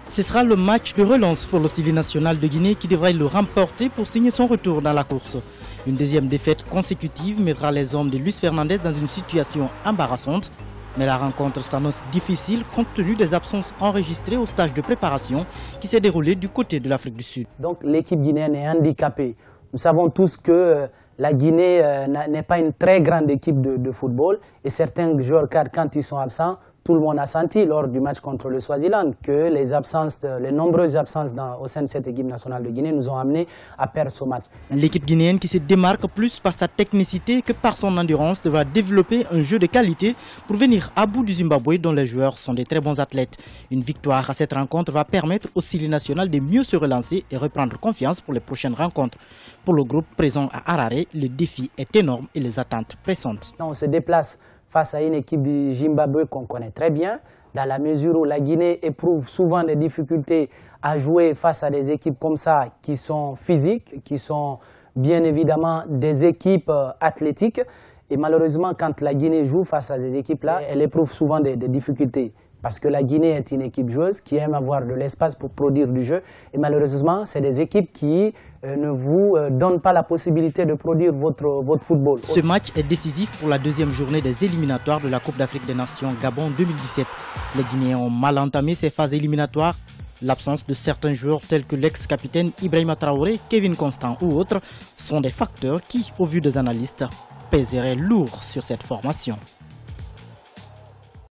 Ce sera le match de relance pour le Style national de Guinée qui devrait le remporter pour signer son retour dans la course. Une deuxième défaite consécutive mettra les hommes de Luis Fernandez dans une situation embarrassante. Mais la rencontre s'annonce difficile compte tenu des absences enregistrées au stage de préparation qui s'est déroulé du côté de l'Afrique du Sud. Donc l'équipe guinéenne est handicapée. Nous savons tous que la Guinée n'est pas une très grande équipe de football et certains joueurs cadres, quand ils sont absents, tout le monde a senti lors du match contre le Swaziland que les nombreuses absences au sein de cette équipe nationale de Guinée nous ont amenés à perdre ce match. L'équipe guinéenne qui se démarque plus par sa technicité que par son endurance devra développer un jeu de qualité pour venir à bout du Zimbabwe dont les joueurs sont des très bons athlètes. Une victoire à cette rencontre va permettre au Style national de mieux se relancer et reprendre confiance pour les prochaines rencontres. Pour le groupe présent à Harare, le défi est énorme et les attentes pressantes. On se déplace face à une équipe du Zimbabwe qu'on connaît très bien, dans la mesure où la Guinée éprouve souvent des difficultés à jouer face à des équipes comme ça qui sont physiques, qui sont bien évidemment des équipes athlétiques. Et malheureusement, quand la Guinée joue face à ces équipes-là, elle éprouve souvent des difficultés. Parce que la Guinée est une équipe joueuse qui aime avoir de l'espace pour produire du jeu. Et malheureusement, c'est des équipes qui ne vous donnent pas la possibilité de produire votre football. Ce match est décisif pour la deuxième journée des éliminatoires de la Coupe d'Afrique des Nations Gabon 2017. Les Guinéens ont mal entamé ces phases éliminatoires. L'absence de certains joueurs tels que l'ex-capitaine Ibrahima Traoré, Kevin Constant ou autres sont des facteurs qui, au vu des analystes, pèseraient lourd sur cette formation.